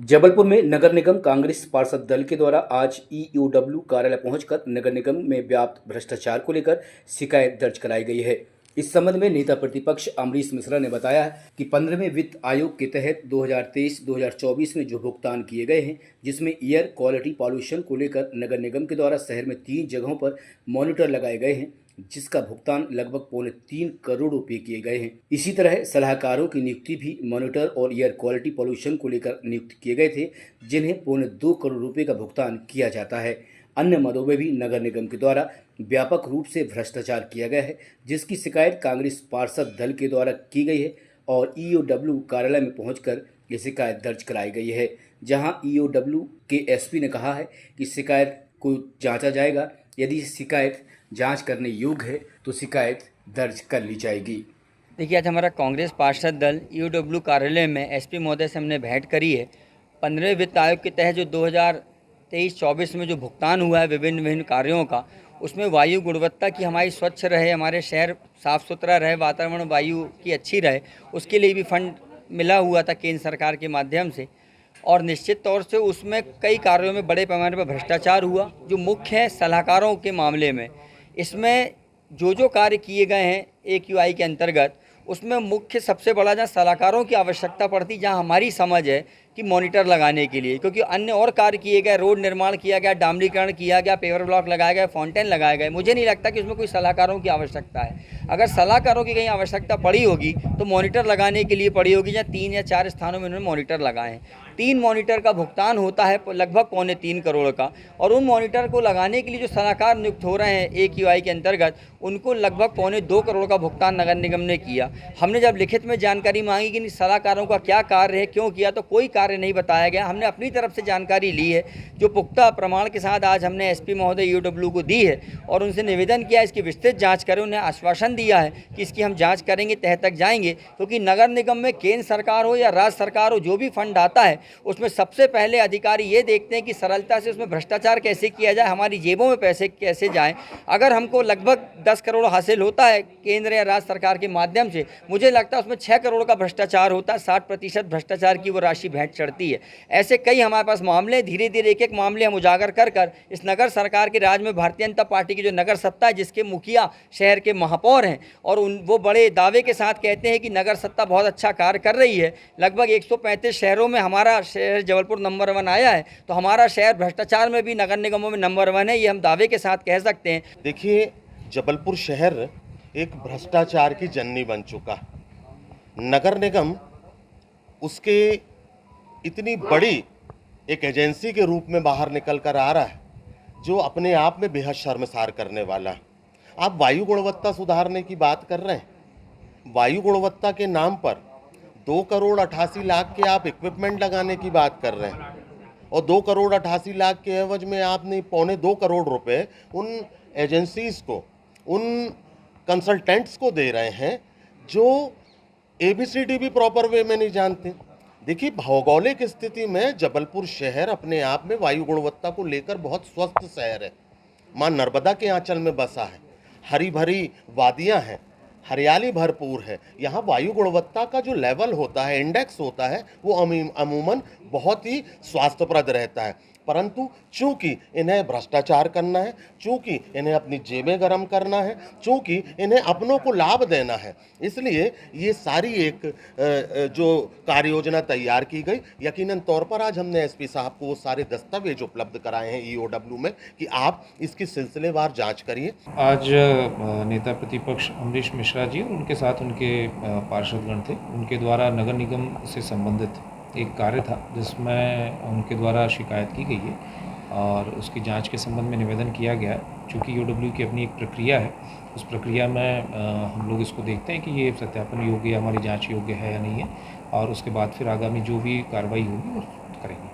जबलपुर में नगर निगम कांग्रेस पार्षद दल के द्वारा आज ईओडब्ल्यू कार्यालय पहुंचकर नगर निगम में व्याप्त भ्रष्टाचार को लेकर शिकायत दर्ज कराई गई है। इस संबंध में नेता प्रतिपक्ष अमरीश मिश्रा ने बताया कि 15वें वित्त आयोग के तहत 2023-2024 में जो भुगतान किए गए हैं, जिसमें एयर क्वालिटी पॉल्यूशन को लेकर नगर निगम के द्वारा शहर में 3 जगहों पर मॉनिटर लगाए गए हैं, जिसका भुगतान लगभग 3.25 करोड़ रुपए किए गए हैं। इसी तरह सलाहकारों की नियुक्ति भी मॉनिटर और एयर क्वालिटी पॉल्यूशन को लेकर नियुक्त किए गए थे, जिन्हें 2.25 करोड़ रुपए का भुगतान किया जाता है। अन्य मदों में भी नगर निगम के द्वारा व्यापक रूप से भ्रष्टाचार किया गया है, जिसकी शिकायत कांग्रेस पार्षद दल के द्वारा की गई है और ईओडब्ल्यू कार्यालय में पहुंचकर ये शिकायत दर्ज कराई गई है, जहां ईओडब्ल्यू के एसपी ने कहा है कि शिकायत को जांचा जाएगा। यदि शिकायत जांच करने योग्य है तो शिकायत दर्ज कर ली जाएगी। देखिए, आज हमारा कांग्रेस पार्षद दल ईओडब्ल्यू कार्यालय में एसपी महोदय से हमने भेंट करी है। 15वें वित्त आयोग के तहत जो 2023-24 में जो भुगतान हुआ है विभिन्न कार्यों का, उसमें वायु गुणवत्ता की हमारी स्वच्छ रहे, हमारे शहर साफ़ सुथरा रहे, वातावरण वायु की अच्छी रहे, उसके लिए भी फंड मिला हुआ था केंद्र सरकार के माध्यम से। और निश्चित तौर से उसमें कई कार्यों में बड़े पैमाने पर भ्रष्टाचार हुआ। जो मुख्य है सलाहकारों के मामले में, इसमें जो कार्य किए गए हैं AQI के अंतर्गत, उसमें मुख्य सबसे बड़ा जहाँ सलाहकारों की आवश्यकता पड़ती, जहाँ हमारी समझ है कि मॉनिटर लगाने के लिए, क्योंकि अन्य और कार्य किए गए, रोड निर्माण किया गया, डामरीकरण किया गया, पेवर ब्लॉक लगाए गए, फाउंटेन लगाए गए, मुझे नहीं लगता कि उसमें कोई सलाहकारों की आवश्यकता है। अगर सलाहकारों की कहीं आवश्यकता पड़ी होगी तो मॉनिटर लगाने के लिए पड़ी होगी, जहाँ 3 या 4 स्थानों में उन्होंने मॉनिटर लगाए हैं। 3 मॉनिटर का भुगतान होता है लगभग 3.25 करोड़ का, और उन मॉनिटर को लगाने के लिए जो सलाहकार नियुक्त हो रहे हैं AQI के अंतर्गत, उनको लगभग 2.25 करोड़ का भुगतान नगर निगम ने किया। हमने जब लिखित में जानकारी मांगी कि सलाहकारों का क्या कार्य है, क्यों किया, तो कोई कार्य नहीं बताया गया। हमने अपनी तरफ से जानकारी ली है, जो पुख्ता प्रमाण के साथ आज हमने एसपी महोदय ईओडब्ल्यू को दी है और उनसे निवेदन किया इसकी विस्तृत जांच करें। उन्हें आश्वासन दिया है कि इसकी हम जांच करेंगे, तह तक जाएंगे, क्योंकि नगर निगम में केंद्र सरकार हो या राज्य सरकार हो, जो भी फंड आता है उसमें सबसे पहले अधिकारी ये देखते हैं कि सरलता से उसमें भ्रष्टाचार कैसे किया जाए, हमारी जेबों में पैसे कैसे जाएँ। अगर हमको लगभग 10 करोड़ हासिल होता है केंद्र या राज्य सरकार के माध्यम से, मुझे लगता है उसमें 6 करोड़ का भ्रष्टाचार होता है, 60% भ्रष्टाचार की वो राशि भेंट चढ़ती है। ऐसे कई हमारे पास मामले, धीरे धीरे एक मामले हम उजागर कर इस नगर सरकार के राज में भारतीय जनता पार्टी की जो नगर सत्ता है, जिसके मुखिया शहर के महापौर हैं, और वो बड़े दावे के साथ कहते हैं कि नगर सत्ता बहुत अच्छा कार्य कर रही है। लगभग 135 शहरों में हमारा शहर जबलपुर नंबर 1 आया है, तो हमारा शहर भ्रष्टाचार में भी नगर निगमों में नंबर 1 है, ये हम दावे के साथ कह सकते हैं। देखिए, जबलपुर शहर एक भ्रष्टाचार की जननी बन चुका है। नगर निगम उसके इतनी बड़ी एक एजेंसी के रूप में बाहर निकल कर आ रहा है, जो अपने आप में बेहद शर्मसार करने वाला है। आप वायु गुणवत्ता सुधारने की बात कर रहे हैं, वायु गुणवत्ता के नाम पर 2 करोड़ 88 लाख के आप इक्विपमेंट लगाने की बात कर रहे हैं, और 2 करोड़ 88 लाख के एवज में आपने 2.25 करोड़ रुपए उन एजेंसीज को, उन कंसल्टेंट्स को दे रहे हैं जो ABCD भी प्रॉपर वे में नहीं जानते। देखिए, भौगोलिक स्थिति में जबलपुर शहर अपने आप में वायु गुणवत्ता को लेकर बहुत स्वस्थ शहर है। मां नर्मदा के आंचल में बसा है, हरी भरी वादियां हैं, हरियाली भरपूर है। यहाँ वायु गुणवत्ता का जो लेवल होता है, इंडेक्स होता है, वो अमूमन बहुत ही स्वास्थ्यप्रद रहता है। परंतु चूंकि इन्हें भ्रष्टाचार करना है, चूंकि इन्हें अपनी जेबें गर्म करना है, चूंकि इन्हें अपनों को लाभ देना है, इसलिए ये सारी एक जो कार्य योजना तैयार की गई। यकीनन तौर पर आज हमने एसपी साहब को वो सारे दस्तावेज उपलब्ध कराए हैं ईओडब्ल्यू में कि आप इसकी सिलसिलेवार जांच करिए। आज नेता प्रतिपक्ष अमरीश मिश्रा जी और उनके साथ उनके पार्षदगण थे, उनके द्वारा नगर निगम से संबंधित एक कार्य था जिसमें उनके द्वारा शिकायत की गई है और उसकी जांच के संबंध में निवेदन किया गया है। चूँकि ईओडब्ल्यू की अपनी एक प्रक्रिया है, उस प्रक्रिया में हम लोग इसको देखते हैं कि ये सत्यापन योग्य, हमारी जांच योग्य है या नहीं है, और उसके बाद फिर आगामी जो भी कार्रवाई होगी वो करेंगे।